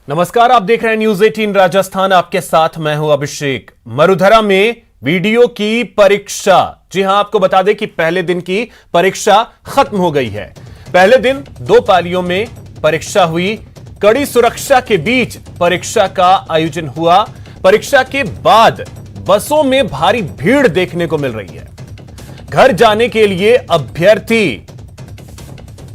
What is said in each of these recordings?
नमस्कार, आप देख रहे हैं न्यूज 18 राजस्थान। आपके साथ मैं हूं अभिषेक। मरुधरा में वीडियो की परीक्षा। जी हां, आपको बता दें कि पहले दिन की परीक्षा खत्म हो गई है। पहले दिन 2 पालियों में परीक्षा हुई। कड़ी सुरक्षा के बीच परीक्षा का आयोजन हुआ। परीक्षा के बाद बसों में भारी भीड़ देखने को मिल रही है। घर जाने के लिए अभ्यर्थी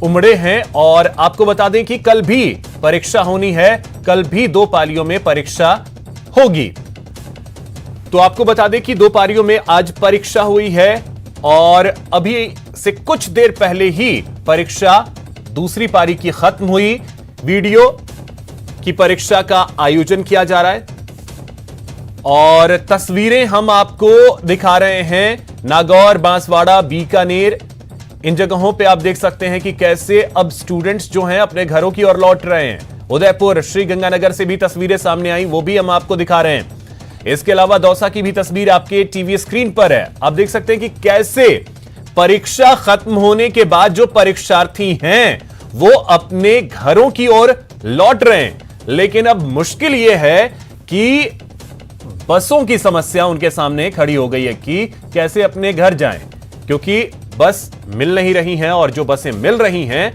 उमड़े हैं और आपको बता दें कि कल भी परीक्षा होनी है। कल भी 2 पालियों में परीक्षा होगी। तो आपको बता दें कि 2 पालियों में आज परीक्षा हुई है और अभी से कुछ देर पहले ही परीक्षा दूसरी पारी की खत्म हुई। वीडियो की परीक्षा का आयोजन किया जा रहा है और तस्वीरें हम आपको दिखा रहे हैं। नागौर, बांसवाड़ा, बीकानेर, इन जगहों पे आप देख सकते हैं कि कैसे अब स्टूडेंट्स जो हैं अपने घरों की ओर लौट रहे हैं। उदयपुर, श्रीगंगानगर से भी तस्वीरें सामने आई, वो भी हम आपको दिखा रहे हैं। इसके अलावा दौसा की भी तस्वीर आपके टीवी स्क्रीन पर है। आप देख सकते हैं कि कैसे परीक्षा खत्म होने के बाद जो परीक्षार्थी हैं वो अपने घरों की ओर लौट रहे हैं। लेकिन अब मुश्किल यह है कि बसों की समस्या उनके सामने खड़ी हो गई है कि कैसे अपने घर जाएं, क्योंकि बस मिल नहीं रही हैं और जो बसें मिल रही हैं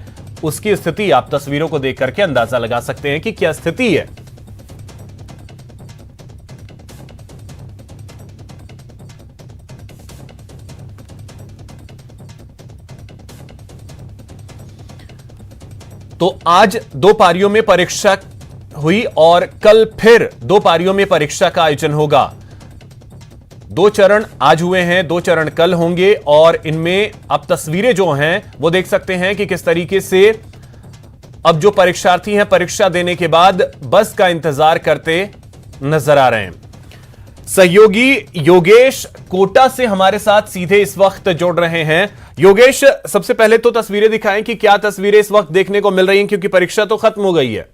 उसकी स्थिति आप तस्वीरों को देख करके अंदाजा लगा सकते हैं कि क्या स्थिति है। तो आज 2 पारियों में परीक्षा हुई और कल फिर 2 पारियों में परीक्षा का आयोजन होगा। 2 चरण आज हुए हैं, 2 चरण कल होंगे और इनमें अब तस्वीरें जो हैं वो देख सकते हैं कि किस तरीके से अब जो परीक्षार्थी हैं परीक्षा देने के बाद बस का इंतजार करते नजर आ रहे हैं। सहयोगी योगेश कोटा से हमारे साथ सीधे इस वक्त जुड़ रहे हैं। योगेश, सबसे पहले तो तस्वीरें दिखाएं कि क्या तस्वीरें इस वक्त देखने को मिल रही हैं, क्योंकि परीक्षा तो खत्म हो गई है।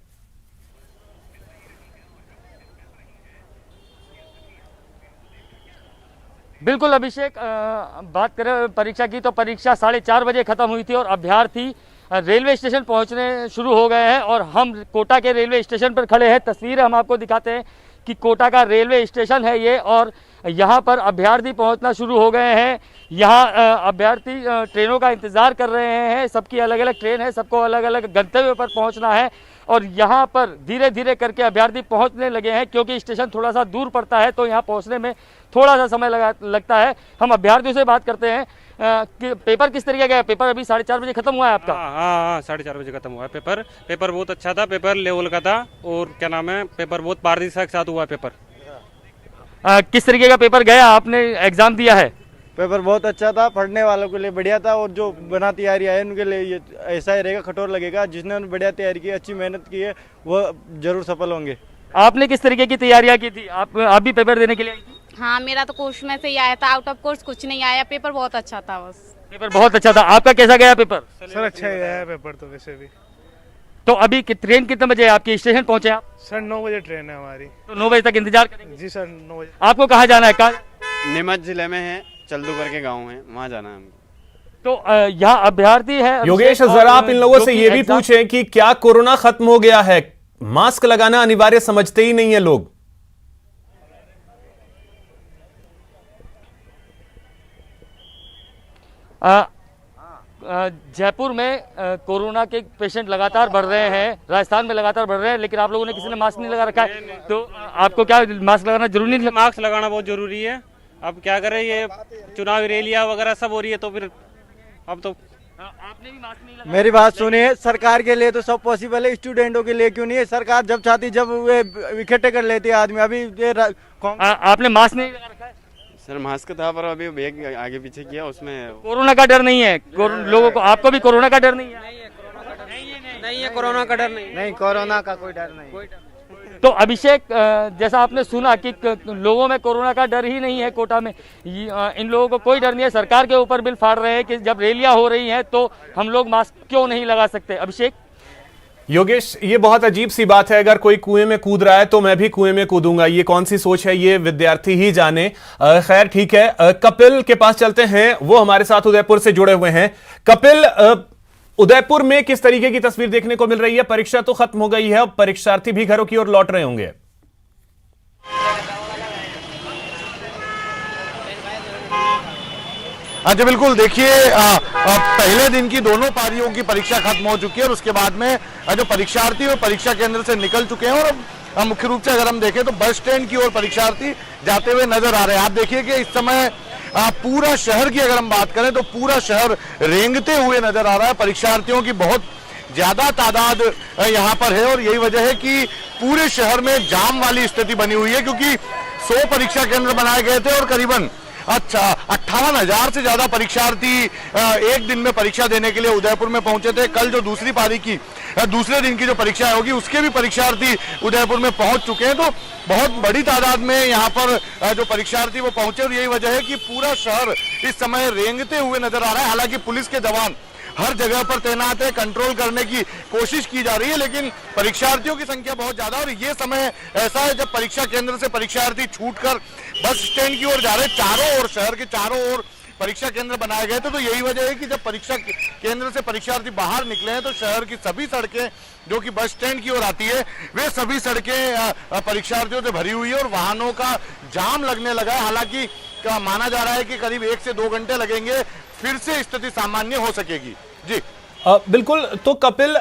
बिल्कुल अभिषेक, बात करें परीक्षा की तो परीक्षा 4:30 बजे खत्म हुई थी और अभ्यर्थी रेलवे स्टेशन पहुंचने शुरू हो गए हैं और हम कोटा के रेलवे स्टेशन पर खड़े हैं। तस्वीरें हम आपको दिखाते हैं कि कोटा का रेलवे स्टेशन है ये और यहाँ पर अभ्यर्थी पहुंचना शुरू हो गए हैं। यहाँ अभ्यर्थी ट्रेनों का इंतज़ार कर रहे हैं। सबकी अलग अलग ट्रेन है, सबको अलग अलग गंतव्य पर पहुँचना है और यहाँ पर धीरे धीरे करके अभ्यर्थी पहुँचने लगे हैं, क्योंकि स्टेशन थोड़ा सा दूर पड़ता है तो यहाँ पहुँचने में थोड़ा सा समय लगता है। हम अभ्यर्थियों से बात करते हैं कि पेपर किस तरीके का है। पेपर अभी 4:30 बजे खत्म हुआ है आपका? हाँ, 4:30 बजे खत्म हुआ है पेपर बहुत अच्छा था। पेपर लेवल का था और क्या नाम है, पेपर बहुत पारदर्शिता के साथ हुआ है पेपर। किस तरीके का पेपर गया? आपने एग्जाम दिया है? पेपर बहुत अच्छा था, पढ़ने वालों के लिए बढ़िया था और जो बना तैयारी आए उनके लिए ये ऐसा ही रहेगा, कठोर लगेगा। जिसने बढ़िया तैयारी की, अच्छी मेहनत की है, वो जरूर सफल होंगे। आपने किस तरीके की तैयारियां की थी? आप भी पेपर देने के लिए आई थी? हाँ, मेरा तो कोर्स में से ही आया था, आउट ऑफ कोर्स कुछ नहीं आया। पेपर बहुत अच्छा था। बस पेपर बहुत अच्छा था। आपका कैसा गया पेपर? सर अच्छा ही गया है पेपर तो वैसे भी। तो अभी ट्रेन कितने बजे आपकी स्टेशन पहुंचे आप? सर 9 बजे ट्रेन है हमारी। तो 9 बजे तक इंतजार करेंगे? जी सर 9 बजे। आपको कहाँ जाना है? कहाँ? नीमच जिले में है, चल्दू करके गांव है, वहां जाना है हमको। तो यहाँ अभ्यर्थी है। योगेश, जरा आप इन लोगों से ये भी पूछें कि क्या कोरोना खत्म हो गया है? मास्क लगाना अनिवार्य समझते ही नहीं है लोग। जयपुर में कोरोना के पेशेंट लगातार बढ़ रहे हैं, राजस्थान में लगातार बढ़ रहे हैं, लेकिन आप लोगों ने किसी ने मास्क नहीं लगा रखा है। तो आपको क्या मास्क लगाना जरूरी नहीं? मास्क लगाना बहुत जरूरी है। अब क्या करें, ये चुनावी रैलियां वगैरह सब हो रही है तो फिर अब तो आपने भी मास्क नहीं लगाया। मेरी बात सुनिए, सरकार के लिए तो सब पॉसिबल है, स्टूडेंटों के लिए क्यों नहीं है? सरकार जब चाहती जब वे इकट्ठे कर लेती है आदमी। अभी ये आपने मास्क नहीं लगा रखा है? सर मास्क था पर अभी बैग आगे पीछे किया, उसमें कोरोना का डर नहीं है लोगों को? आपको भी कोरोना का डर नहीं है? नहीं है, कोरोना का डर नहीं, कोरोना का कोई डर नहीं। तो अभिषेक, जैसा आपने सुना कि लोगों में कोरोना का डर ही नहीं है कोटा में। इन लोगों को कोई डर नहीं है। सरकार के ऊपर बिल फाड़ रहे हैं कि जब रैलियां हो रही हैं तो हम लोग मास्क क्यों नहीं लगा सकते। अभिषेक, योगेश, ये बहुत अजीब सी बात है। अगर कोई कुएं में कूद रहा है तो मैं भी कुएं में कूदूंगा। ये कौन सी सोच है, ये विद्यार्थी ही जाने। खैर ठीक है, कपिल के पास चलते हैं, वो हमारे साथ उदयपुर से जुड़े हुए हैं। कपिल, उदयपुर में किस तरीके की तस्वीर देखने को मिल रही है? परीक्षा तो खत्म हो गई है, अब परीक्षार्थी भी घरों की ओर लौट रहे होंगे। हाँ जी बिल्कुल, देखिए पहले दिन की दोनों पारियों की परीक्षा खत्म हो चुकी है और उसके बाद में जो परीक्षार्थी वो परीक्षा केंद्र से निकल चुके हैं और अब मुख्य रूप से अगर हम देखें तो बस स्टैंड की ओर परीक्षार्थी जाते हुए नजर आ रहे हैं। आप देखिए कि इस समय पूरा शहर की अगर हम बात करें तो पूरा शहर रेंगते हुए नजर आ रहा है। परीक्षार्थियों की बहुत ज्यादा तादाद यहाँ पर है और यही वजह है कि पूरे शहर में जाम वाली स्थिति बनी हुई है, क्योंकि 100 परीक्षा केंद्र बनाए गए थे और करीबन 58,000 से ज्यादा परीक्षार्थी एक दिन में परीक्षा देने के लिए उदयपुर में पहुंचे थे। कल जो दूसरे दिन की जो परीक्षा होगी उसके भी परीक्षार्थी उदयपुर में पहुंच चुके हैं। तो बहुत बड़ी तादाद में यहाँ पर जो परीक्षार्थी वो पहुंचे और यही वजह है कि पूरा शहर इस समय रेंगते हुए नजर आ रहा है। हालांकि पुलिस के जवान हर जगह पर तैनात है, कंट्रोल करने की कोशिश की जा रही है, लेकिन परीक्षार्थियों की संख्या बहुत ज्यादा और ये समय ऐसा है जब परीक्षा केंद्र से परीक्षार्थी छूटकर बस स्टैंड की ओर जा रहे, चारों ओर शहर के चारों ओर परीक्षा केंद्र बनाए गए थे। तो यही वजह है कि जब परीक्षा केंद्र से परीक्षार्थी बाहर निकले हैं तो शहर की सभी सड़कें जो कि बस स्टैंड की ओर आती है वे सभी सड़कें परीक्षार्थियों से भरी हुई है और वाहनों का जाम लगने लगा है। हालांकि माना जा रहा है कि करीब 1 से 2 घंटे लगेंगे, फिर से स्थिति सामान्य हो सकेगी। जी बिल्कुल। तो कपिल,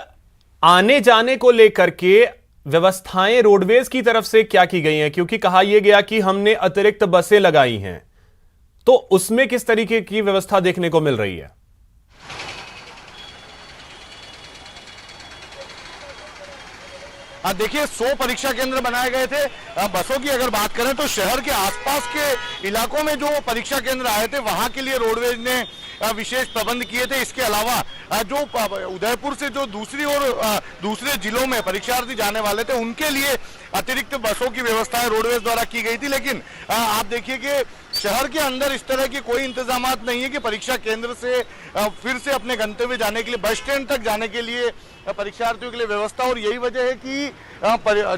आने जाने को लेकर के व्यवस्थाएं रोडवेज की तरफ से क्या की गई हैं? क्योंकि कहा यह गया कि हमने अतिरिक्त बसें लगाई हैं, तो उसमें किस तरीके की व्यवस्था देखने को मिल रही है? देखिए 100 परीक्षा केंद्र बनाए गए थे। बसों की अगर बात करें तो शहर के आसपास के इलाकों में जो परीक्षा केंद्र आए थे वहां के लिए रोडवेज ने विशेष प्रबंध किए थे। इसके अलावा जो उदयपुर से जो दूसरे जिलों में परीक्षार्थी जाने वाले थे उनके लिए अतिरिक्त बसों की व्यवस्थाएं रोडवेज द्वारा की गई थी। लेकिन आप देखिए कि शहर के अंदर इस तरह के कोई इंतजामात नहीं है कि परीक्षा केंद्र से फिर से अपने गंतव्य जाने के लिए बस स्टैंड तक जाने के लिए परीक्षार्थियों के लिए व्यवस्था। और यही वजह है कि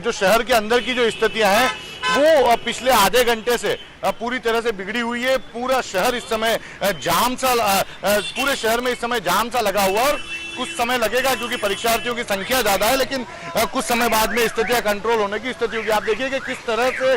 जो शहर के अंदर की जो स्थितियां हैं वो पिछले आधे घंटे से पूरी तरह से बिगड़ी हुई है। पूरा शहर इस समय पूरे शहर में इस समय जाम सा लगा हुआ और कुछ समय लगेगा क्योंकि परीक्षार्थियों की संख्या ज्यादा है, लेकिन कुछ समय बाद में स्थितियां कंट्रोल होने की स्थिति होगी। आप देखिए कि किस तरह से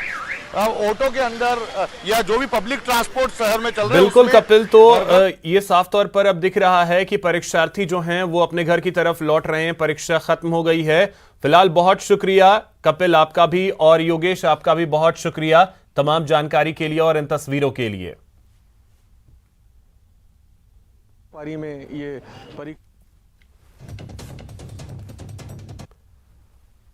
ऑटो के अंदर या जो भी पब्लिक ट्रांसपोर्ट शहर में चल रहे हैं। बिल्कुल कपिल, तो ये साफ तौर पर अब दिख रहा है कि परीक्षार्थी जो हैं वो अपने घर की तरफ लौट रहे हैं, परीक्षा खत्म हो गई है। फिलहाल बहुत शुक्रिया कपिल आपका भी, और योगेश आपका भी बहुत शुक्रिया तमाम जानकारी के लिए और इन तस्वीरों के लिए। पारी में ये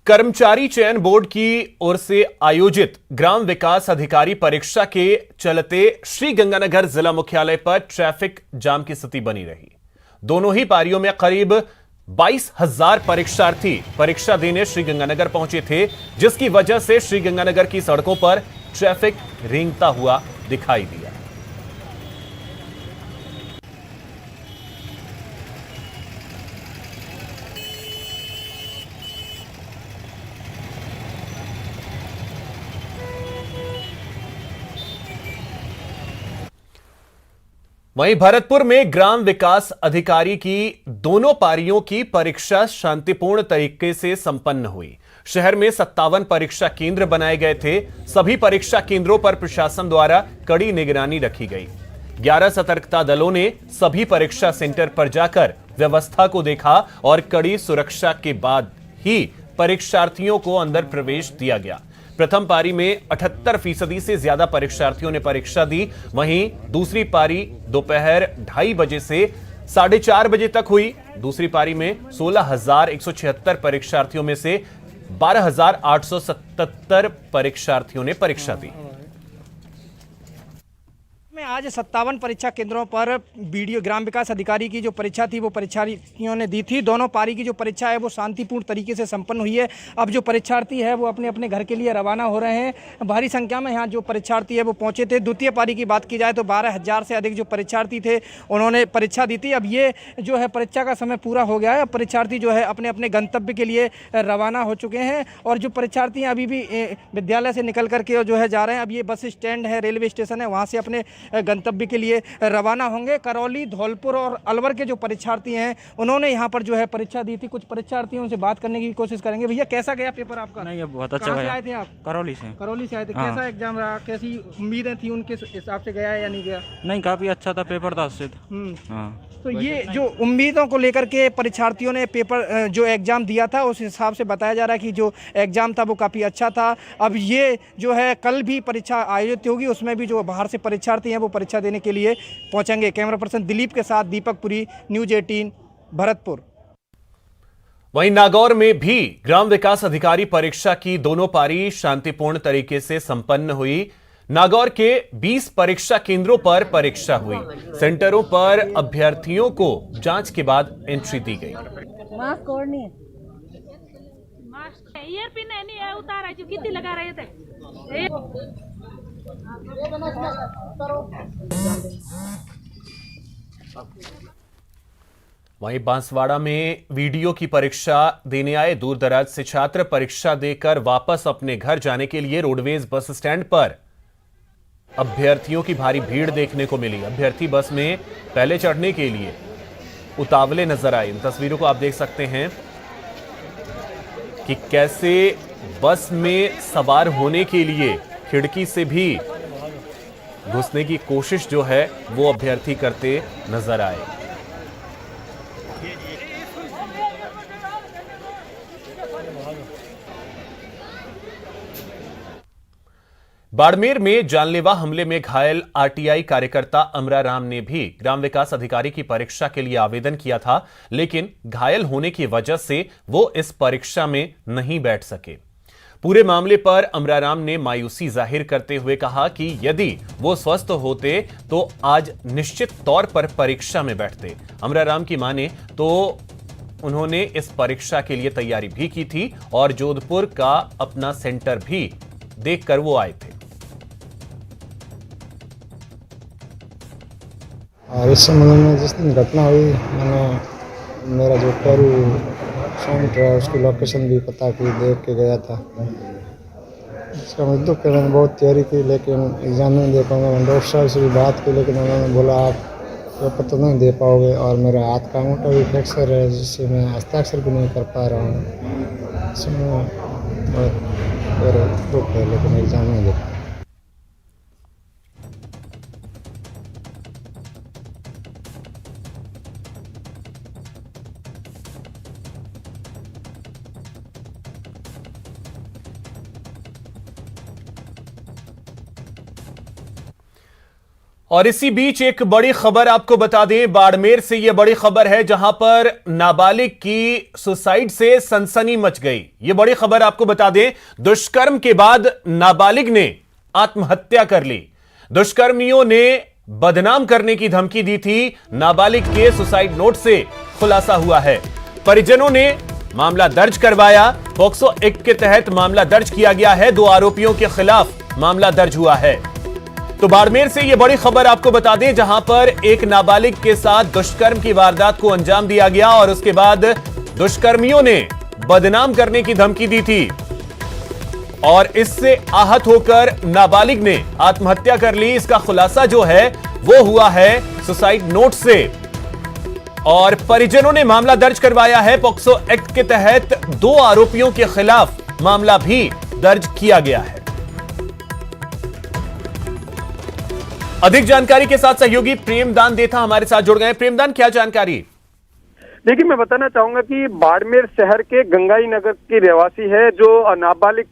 कर्मचारी चयन बोर्ड की ओर से आयोजित ग्राम विकास अधिकारी परीक्षा के चलते श्रीगंगानगर जिला मुख्यालय पर ट्रैफिक जाम की स्थिति बनी रही। दोनों ही पारियों में करीब 22,000 परीक्षार्थी परीक्षा देने श्रीगंगानगर पहुंचे थे, जिसकी वजह से श्रीगंगानगर की सड़कों पर ट्रैफिक रेंगता हुआ दिखाई दिया। वहीं भरतपुर में ग्राम विकास अधिकारी की दोनों पारियों की परीक्षा शांतिपूर्ण तरीके से संपन्न हुई। शहर में 57 परीक्षा केंद्र बनाए गए थे। सभी परीक्षा केंद्रों पर प्रशासन द्वारा कड़ी निगरानी रखी गई। 11 सतर्कता दलों ने सभी परीक्षा सेंटर पर जाकर व्यवस्था को देखा और कड़ी सुरक्षा के बाद ही परीक्षार्थियों को अंदर प्रवेश दिया गया। प्रथम पारी में 78% से ज्यादा परीक्षार्थियों ने परीक्षा दी। वहीं दूसरी पारी दोपहर 2:30 बजे से 4:30 बजे तक हुई। दूसरी पारी में 16,176 परीक्षार्थियों में से 12,877 परीक्षार्थियों ने परीक्षा दी। में आज 57 परीक्षा केंद्रों पर बीडीओ ग्राम विकास अधिकारी की जो परीक्षा थी वो परीक्षार्थियों ने दी थी। दोनों पारी की जो परीक्षा है वो शांतिपूर्ण तरीके से संपन्न हुई है। अब जो परीक्षार्थी है वो अपने अपने घर के लिए रवाना हो रहे हैं। भारी संख्या में यहाँ जो परीक्षार्थी है वो पहुँचे थे। द्वितीय पारी की बात की जाए तो 12,000 से अधिक जो परीक्षार्थी थे उन्होंने परीक्षा दी थी। अब ये जो है परीक्षा का समय पूरा हो गया है। अब परीक्षार्थी जो है अपने अपने गंतव्य के लिए रवाना हो चुके हैं और जो परीक्षार्थी अभी भी विद्यालय से निकल करके जो है जा रहे हैं। अब ये बस स्टैंड है, रेलवे स्टेशन है, वहाँ से अपने गंतव्य के लिए रवाना होंगे। करौली, धौलपुर और अलवर के जो परीक्षार्थी हैं उन्होंने यहाँ पर जो है परीक्षा दी थी। कुछ परीक्षार्थियों से बात करने की कोशिश करेंगे। भैया, कैसा गया पेपर आपका? नहीं, ये बहुत अच्छा कहाँ से गया। आए थे आप? करौली से। करौली से आए थे। कैसा एग्जाम रहा? कैसी उम्मीदें थी? उनके हिसाब से गया है या नहीं गया? नहीं, काफ़ी अच्छा था पेपर था उससे। हाँ। तो ये जो उम्मीदों को लेकर के परीक्षार्थियों ने पेपर जो एग्ज़ाम दिया था उस हिसाब से बताया जा रहा है कि जो एग्ज़ाम था वो काफ़ी अच्छा था। अब ये जो है कल भी परीक्षा आयोजित होगी, उसमें भी जो बाहर से परीक्षार्थी हैं वो परीक्षा देने के लिए पहुंचेंगे। कैमरा पर्सन दिलीप के साथ दीपक पुरी, न्यूज़ 18 भरतपुर। वहीं नागौर में भी ग्राम विकास अधिकारी परीक्षा की दोनों पारी शांतिपूर्ण तरीके से संपन्न हुई। नागौर के 20 परीक्षा केंद्रों पर परीक्षा हुई। सेंटरों पर अभ्यर्थियों को जांच के बाद एंट्री दी गई। मास्क ओढ़नी है, ईयर पिन नहीं है, उतारा जो कितनी लगा रहे थे। वहीं बांसवाड़ा में वीडियो की परीक्षा देने आए दूर दराज से छात्र परीक्षा देकर वापस अपने घर जाने के लिए रोडवेज बस स्टैंड पर अभ्यर्थियों की भारी भीड़ देखने को मिली। अभ्यर्थी बस में पहले चढ़ने के लिए उतावले नजर आए। इन तस्वीरों को आप देख सकते हैं कि कैसे बस में सवार होने के लिए खिड़की से भी घुसने की कोशिश जो है वो अभ्यर्थी करते नजर आए। बाड़मेर में जानलेवा हमले में घायल आरटीआई कार्यकर्ता अमरा राम ने भी ग्राम विकास अधिकारी की परीक्षा के लिए आवेदन किया था, लेकिन घायल होने की वजह से वो इस परीक्षा में नहीं बैठ सके। पूरे मामले पर अमरा राम ने मायूसी जाहिर करते हुए कहा कि यदि वो स्वस्थ होते तो आज निश्चित तौर पर परीक्षा में बैठते। अमरा राम की माने तो उन्होंने इस परीक्षा के लिए तैयारी भी की थी और जोधपुर का अपना सेंटर भी देखकर वो आए थे। और इस संबंध में जिस दिन घटना हुई, मैंने मेरा जो पेरू सेंटर है उसकी लोकेशन भी पता की, देख के गया था। इसका मुझे दुख है, मैंने बहुत तैयारी की लेकिन एग्ज़ाम नहीं दे पाऊंगा। मैंने डॉक्टर साहब से भी बात की लेकिन उन्होंने बोला आप पेपर तो नहीं दे पाओगे। और मेरा हाथ का अंगूठा भी फ्रैक्चर है जिससे मैं हस्ताक्षर भी नहीं कर पा रहा हूँ। इसमें बहुत दुख है लेकिन एग्ज़ाम नहीं दे पाऊंगा। और इसी बीच एक बड़ी खबर आपको बता दें, बाड़मेर से यह बड़ी खबर है जहां पर नाबालिग की सुसाइड से सनसनी मच गई। यह बड़ी खबर आपको बता दें, दुष्कर्म के बाद नाबालिग ने आत्महत्या कर ली। दुष्कर्मियों ने बदनाम करने की धमकी दी थी। नाबालिग के सुसाइड नोट से खुलासा हुआ है। परिजनों ने मामला दर्ज करवाया। पॉक्सो एक्ट के तहत मामला दर्ज किया गया है। 2 आरोपियों के खिलाफ मामला दर्ज हुआ है। तो बाड़मेर से यह बड़ी खबर आपको बता दें, जहां पर एक नाबालिग के साथ दुष्कर्म की वारदात को अंजाम दिया गया और उसके बाद दुष्कर्मियों ने बदनाम करने की धमकी दी थी और इससे आहत होकर नाबालिग ने आत्महत्या कर ली। इसका खुलासा जो है वो हुआ है सुसाइड नोट से और परिजनों ने मामला दर्ज करवाया है। पॉक्सो एक्ट के तहत 2 आरोपियों के खिलाफ मामला भी दर्ज किया गया है। अधिक जानकारी के साथ सहयोगी प्रेमदान देथा हमारे साथ जुड़ गए। प्रेमदान, क्या जानकारी? देखिए, मैं बताना चाहूंगा कि बाड़मेर शहर के गंगाई नगर की रहवासी है जो नाबालिग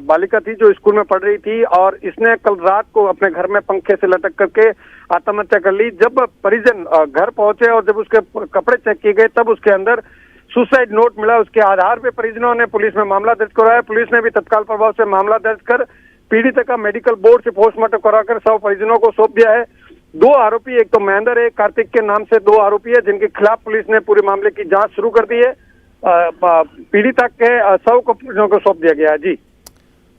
बालिका थी जो स्कूल में पढ़ रही थी और इसने कल रात को अपने घर में पंखे से लटक करके आत्महत्या कर ली। जब परिजन घर पहुंचे और जब उसके कपड़े चेक किए गए तब उसके अंदर सुसाइड नोट मिला। उसके आधार पर परिजनों ने पुलिस में मामला दर्ज कराया। पुलिस ने भी तत्काल प्रभाव से मामला दर्ज कर पीड़ित का मेडिकल बोर्ड से पोस्टमार्टम कराकर शव परिजनों को सौंप दिया है। 2 आरोपी, एक तो महेंद्र है, कार्तिक के नाम से 2 आरोपी है जिनके खिलाफ पुलिस ने पूरे मामले की जांच शुरू कर दी है। पीड़िता के शव को परिजनों को सौंप दिया गया है। जी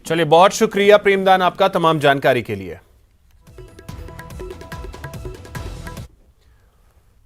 चलिए, बहुत शुक्रिया प्रेमदान आपका तमाम जानकारी के लिए।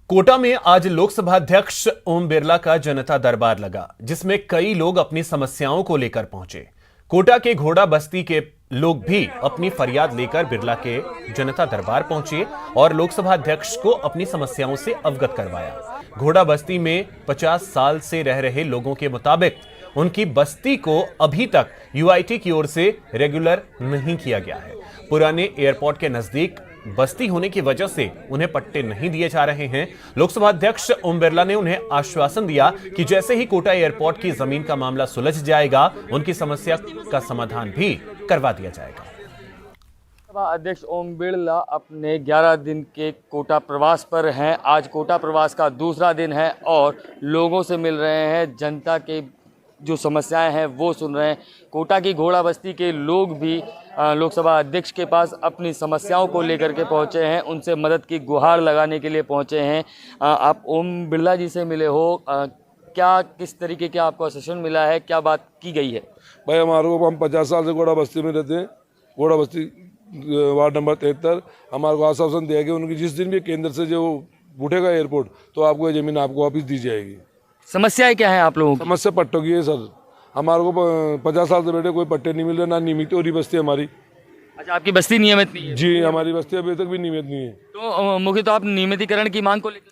कोटा में आज लोकसभा अध्यक्ष ओम बिरला का जनता दरबार लगा, जिसमें कई लोग अपनी समस्याओं को लेकर पहुंचे। कोटा के घोड़ा बस्ती के लोग भी अपनी फरियाद लेकर बिरला के जनता दरबार पहुंचे और लोकसभा अध्यक्ष को अपनी समस्याओं से अवगत करवाया। घोड़ा बस्ती में 50 साल से रह रहे लोगों के मुताबिक उनकी बस्ती को अभी तक यूआईटी की ओर से रेगुलर नहीं किया गया है। पुराने एयरपोर्ट के नजदीक बस्ती होने की वजह से उन्हें पट्टे नहीं दिए जा रहे हैं। लोकसभा अध्यक्ष ओम बिरला ने उन्हें आश्वासन दिया कि जैसे ही कोटा एयरपोर्ट की जमीन का मामला सुलझ जाएगा, उनकी समस्या का समाधान भी करवा दिया जाएगा। लोकसभा अध्यक्ष ओम बिरला अपने 11 दिन के कोटा प्रवास पर हैं। आज कोटा प्रवास का दूसरा दिन है और लोगों से मिल रहे हैं, जनता के जो समस्याएं हैं वो सुन रहे हैं। कोटा की घोड़ा बस्ती के लोग भी लोकसभा अध्यक्ष के पास अपनी समस्याओं को लेकर के पहुंचे हैं, उनसे मदद की गुहार लगाने के लिए पहुंचे हैं। आप ओम बिरला जी से मिले हो, क्या किस तरीके का आपको आश्वासन मिला है, क्या बात की गई है? भाई हमारे को, हम 50 साल से घोड़ा बस्ती में रहते हैं, घोड़ा बस्ती वार्ड नंबर 73। हमारे को आश्वासन दिया कि उनकी जिस दिन भी केंद्र से जो उठेगा एयरपोर्ट तो आपको ये जमीन आपको वापस दी जाएगी। समस्याएं क्या है आप लोगों की? समस्या पट्टों की है सर। हमारे को 50 साल से बैठे कोई पट्टे नहीं मिल रहे, ना नियमित हो रही बस्ती हमारी। अच्छा, आपकी बस्ती नियमित नहीं है? जी, हमारी बस्ती अभी तक भी नियमित नहीं है। तो मुख्य तो आप नियमितीकरण की मांग को लेकर?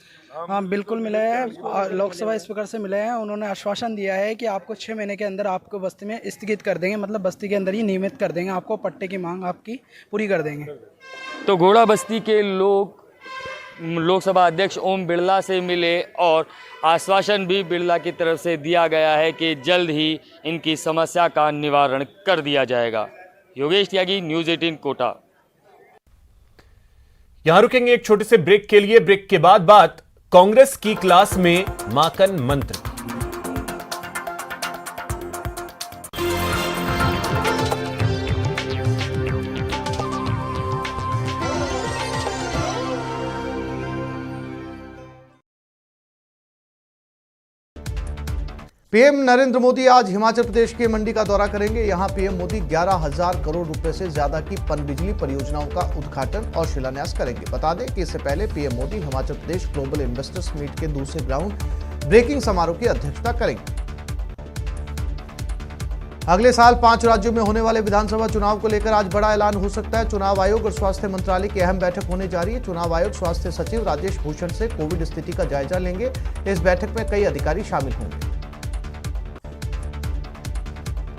हाँ बिल्कुल मिले हैं, लोकसभा स्पीकर से मिले हैं। उन्होंने आश्वासन दिया है कि आपको 6 महीने के अंदर आपको बस्ती में स्थगित कर देंगे, मतलब बस्ती के अंदर ही नियमित कर देंगे, आपको पट्टे की मांग आपकी पूरी कर देंगे। तो घोड़ा बस्ती के लोग लोकसभा अध्यक्ष ओम बिरला से मिले और आश्वासन भी बिरला की तरफ से दिया गया है कि जल्द ही इनकी समस्या का निवारण कर दिया जाएगा। योगेश त्यागी, न्यूज़ 18 कोटा। यहां रुकेंगे एक छोटे से ब्रेक के लिए। ब्रेक के बाद बात कांग्रेस की क्लास में माकन मंत्र। पीएम नरेंद्र मोदी आज हिमाचल प्रदेश के मंडी का दौरा करेंगे। यहां पीएम मोदी 11,000 करोड़ रुपए से ज्यादा की पनबिजली परियोजनाओं का उद्घाटन और शिलान्यास करेंगे। बता दें कि इससे पहले PM Modi Himachal Pradesh global investors meet के दूसरे ग्राउंड ब्रेकिंग समारोह की अध्यक्षता करेंगे। अगले साल 5 राज्यों में होने वाले विधानसभा चुनाव को लेकर आज बड़ा ऐलान हो सकता है। चुनाव आयोग और स्वास्थ्य मंत्रालय की अहम बैठक होने जा रही है। चुनाव आयोग स्वास्थ्य सचिव राजेश भूषण से कोविड स्थिति का जायजा लेंगे। इस बैठक में कई अधिकारी शामिल होंगे।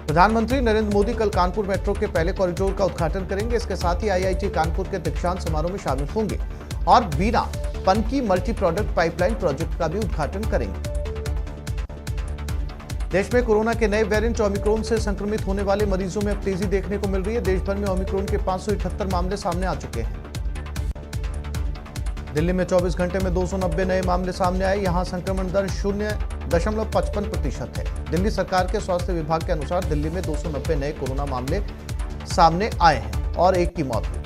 प्रधानमंत्री नरेंद्र मोदी कल कानपुर मेट्रो के पहले कॉरिडोर का उद्घाटन करेंगे। इसके साथ ही आईआईटी कानपुर के दीक्षांत समारोह में शामिल होंगे और Bina Panki multi product pipeline project का भी उद्घाटन करेंगे। देश में कोरोना के नए वेरिएंट ओमिक्रॉन से संक्रमित होने वाले मरीजों में अब तेजी देखने को मिल रही है। देश भर में ओमिक्रॉन के 578 मामले सामने आ चुके हैं। दिल्ली में 24 घंटे में 290 नए मामले सामने आए। यहां संक्रमण दर 0.55% है। दिल्ली सरकार के स्वास्थ्य विभाग के अनुसार दिल्ली में 290 नए कोरोना मामले सामने आए हैं और एक की मौत हुई।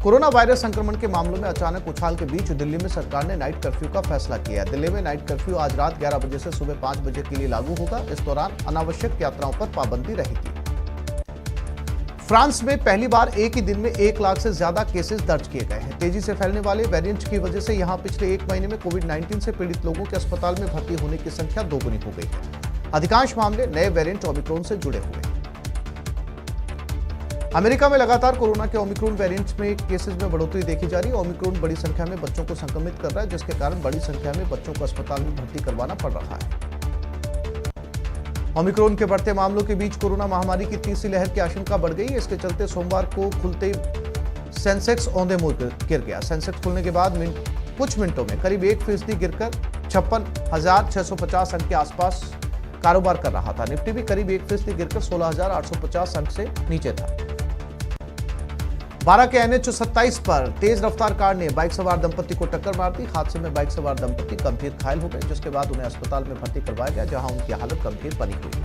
कोरोना वायरस संक्रमण के मामलों में अचानक उछाल के बीच दिल्ली में सरकार ने नाइट कर्फ्यू का फैसला किया है। दिल्ली में नाइट कर्फ्यू आज रात 11 बजे से सुबह 5 बजे के लिए लागू होगा। इस दौरान अनावश्यक यात्राओं पर पाबंदी रहेगी। फ्रांस में पहली बार एक ही दिन में 1 लाख से ज्यादा केसेस दर्ज किए गए हैं। तेजी से फैलने वाले वेरिएंट की वजह से यहां पिछले 1 महीने में कोविड-19 से पीड़ित लोगों के अस्पताल में भर्ती होने की संख्या दोगुनी हो गई है। अधिकांश मामले नए वेरिएंट ओमिक्रॉन से जुड़े हुए हैं। अमेरिका में लगातार कोरोना के ओमिक्रॉन वेरिएंट में केसेस में बढ़ोतरी देखी जा रही है। ओमिक्रॉन बड़ी संख्या में बच्चों को संक्रमित कर रहा है, जिसके कारण बड़ी संख्या में बच्चों को अस्पताल में भर्ती करवाना पड़ रहा है। ओमिक्रॉन के बढ़ते मामलों के बीच कोरोना महामारी की तीसरी लहर की आशंका बढ़ गई है। इसके चलते सोमवार को खुलते सेंसेक्स औंधे मुंह गिर गया। सेंसेक्स खुलने के बाद कुछ मिनटों में करीब 1% गिरकर 56,650 अंक के आसपास कारोबार कर रहा था। निफ्टी भी करीब 1% गिरकर 16,850 अंक से नीचे था। 12 के NH27 पर तेज रफ्तार कार ने बाइक सवार दंपति को टक्कर मार दी। हादसे में बाइक सवार दंपति गंभीर घायल हो गए, जिसके बाद उन्हें अस्पताल में भर्ती करवाया गया, जहां उनकी हालत गंभीर बनी हुई है।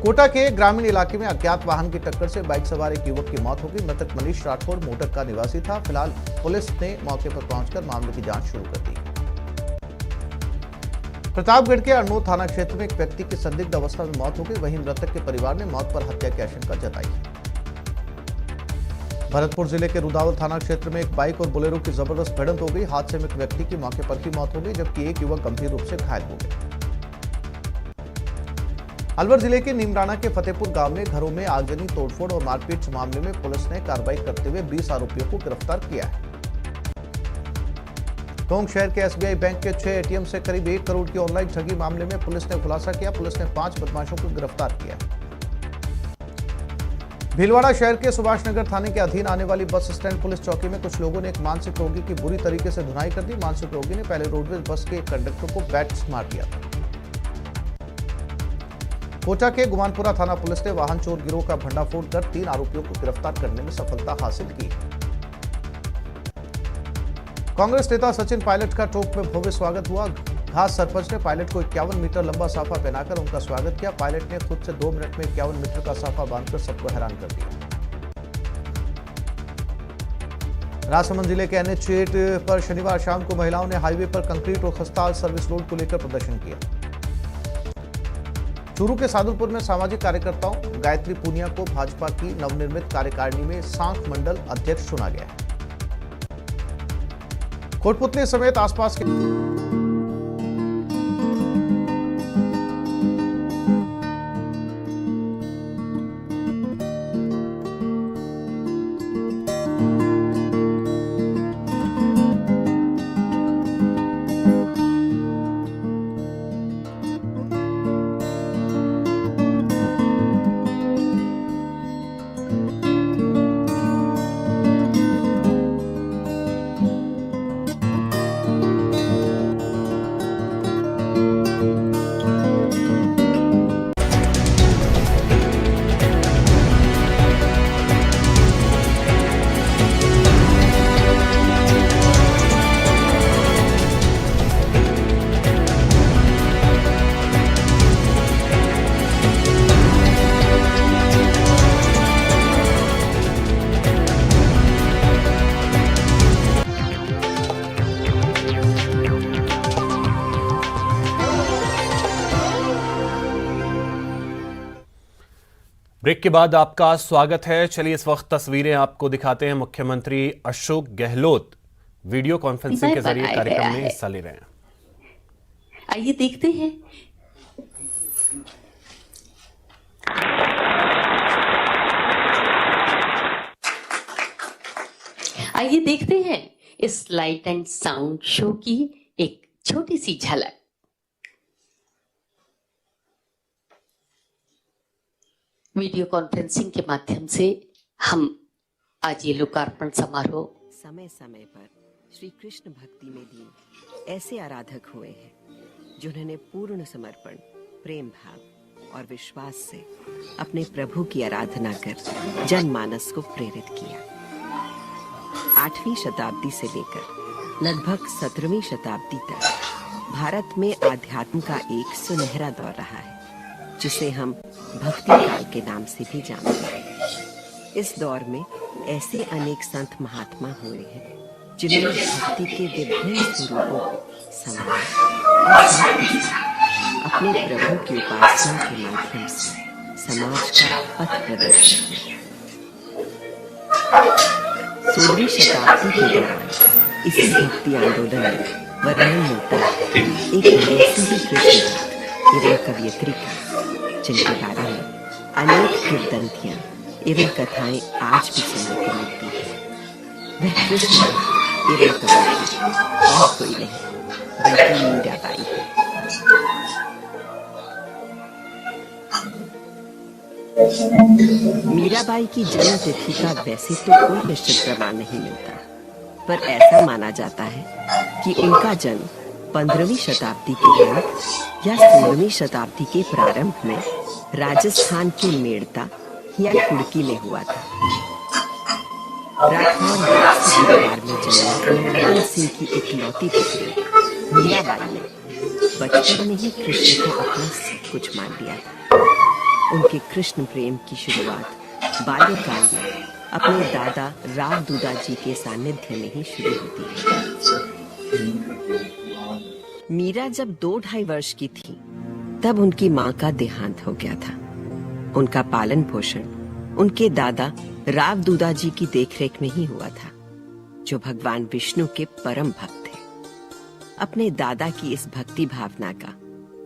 कोटा के ग्रामीण इलाके में अज्ञात वाहन की टक्कर से बाइक सवार एक युवक की मौत हो गई। मृतक मनीष राठौर मोटक का निवासी था। फिलहाल पुलिस ने मौके पर पहुंचकर मामले की जांच शुरू कर दी। प्रतापगढ़ के अरनोद थाना क्षेत्र में एक व्यक्ति की संदिग्ध अवस्था में मौत हो गई। वहीं मृतक के परिवार ने मौत पर हत्या की आशंका जताई है। भरतपुर जिले के रुदावल थाना क्षेत्र में एक बाइक और बोलेरो की जबरदस्त भिड़ंत हो गई। हादसे में एक व्यक्ति की मौके पर ही मौत हो गई, जबकि एक युवक गंभीर रूप से घायल हो गया। अलवर जिले के नीमराना के फतेहपुर गांव में घरों में आगजनी, तोड़फोड़ और मारपीट मामले में पुलिस ने कार्रवाई करते हुए 20 आरोपियों को गिरफ्तार किया है। टोंक शहर के एसबीआई बैंक के 6 एटीएम से करीब 1 करोड़ की ऑनलाइन ठगी मामले में पुलिस ने खुलासा किया। पुलिस ने 5 बदमाशों को गिरफ्तार किया। भीलवाड़ा शहर के सुभाष नगर थाने के अधीन आने वाली बस स्टैंड पुलिस चौकी में कुछ लोगों ने एक मानसिक रोगी की बुरी तरीके से धुनाई कर दी। मानसिक रोगी ने पहले रोडवेज बस के कंडक्टर को बैट मार दिया था। कोटा के गुमानपुरा थाना पुलिस ने वाहन चोर गिरोह का भंडाफोड़ कर 3 आरोपियों को गिरफ्तार करने में सफलता हासिल की। कांग्रेस नेता सचिन पायलट का टोंक में भव्य स्वागत हुआ। घास सरपंच ने पायलट को 51 मीटर लंबा साफा पहनाकर उनका स्वागत किया। पायलट ने खुद से 2 मिनट में 51 मीटर का साफा बांधकर सबको हैरान कर दिया। राजसमंद जिले के NH8 पर शनिवार शाम को महिलाओं ने हाईवे पर कंक्रीट और खस्ताल सर्विस रोड को लेकर प्रदर्शन किया। चूरू के सादुलपुर में सामाजिक कार्यकर्ताओं गायत्री पूनिया को भाजपा की नवनिर्मित कार्यकारिणी में सांख मंडल अध्यक्ष चुना गया। कोटपुतली समेत आसपास के ब्रेक के बाद आपका स्वागत है। चलिए इस वक्त तस्वीरें आपको दिखाते हैं। मुख्यमंत्री अशोक गहलोत वीडियो कॉन्फ्रेंसिंग के जरिए कार्यक्रम में हिस्सा ले रहे हैं। आइए देखते हैं। आइए देखते हैं इस लाइट एंड साउंड शो की एक छोटी सी झलक। वीडियो कॉन्फ्रेंसिंग के माध्यम से हम आज ये लोकार्पण समारोह समय समय पर श्री कृष्ण भक्ति में लीन ऐसे आराधक हुए हैं जिन्होंने पूर्ण समर्पण, प्रेम भाव और विश्वास से अपने प्रभु की आराधना कर जनमानस को प्रेरित किया। 8वीं शताब्दी से लेकर लगभग 17वीं शताब्दी तक भारत में आध्यात्म का एक सुनहरा दौर रहा है, जिसे हम भक्ति काल के नाम से भी जानते हैं। इस दौर में ऐसे अनेक संत महात्मा हुए हैं जिन्होंने भक्ति के विभिन्न स्वरूपों को समाया और अपने प्रभु की उपासना के माध्यम से समाज का पथ प्रदर्शन किया। 16वीं शताब्दी के दौरान इसी भक्ति आंदोलन में वर्णन मिलता है एक ऐसी ही कृष्ण एवं कवियत्री का, जिनके बारे में अनेक किंवदंतियां एवं कथाएं आज भी सुनने को मिलती है। वह कृष्ण एवं कवियत्री और कोई नहीं बल्कि मीराबाई है। मीराबाई की जन्म तिथि का वैसे तो कोई निश्चित प्रमाण नहीं मिलता, पर ऐसा माना जाता है कि उनका जन्म 15वीं शताब्दी के अंत या 16वीं शताब्दी के प्रारंभ में राजस्थान के मेड़ता या कुड़की में हुआ था। राठौर परिवार में जन्मी धन सिंह की इकलौती पुत्री मीराबाई ने बचपन में ही कृष्ण को अपना सब कुछ मान लिया था। उनके कृष्ण प्रेम की शुरुआत बाल्यकाल में अपने दादा राव दूदा जी के सानिध्य में ही शुरू होती है। मीरा जब 2-2.5 वर्ष की थी तब उनकी मां का देहांत हो गया था। उनका पालन पोषण उनके दादा राव दूदा जी की देखरेख में ही हुआ था, जो भगवान विष्णु के परम भक्त थे। अपने दादा की इस भक्ति भावना का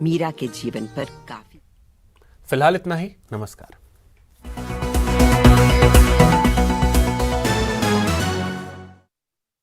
मीरा के जीवन पर काफी फिलहाल इतना ही, नमस्कार।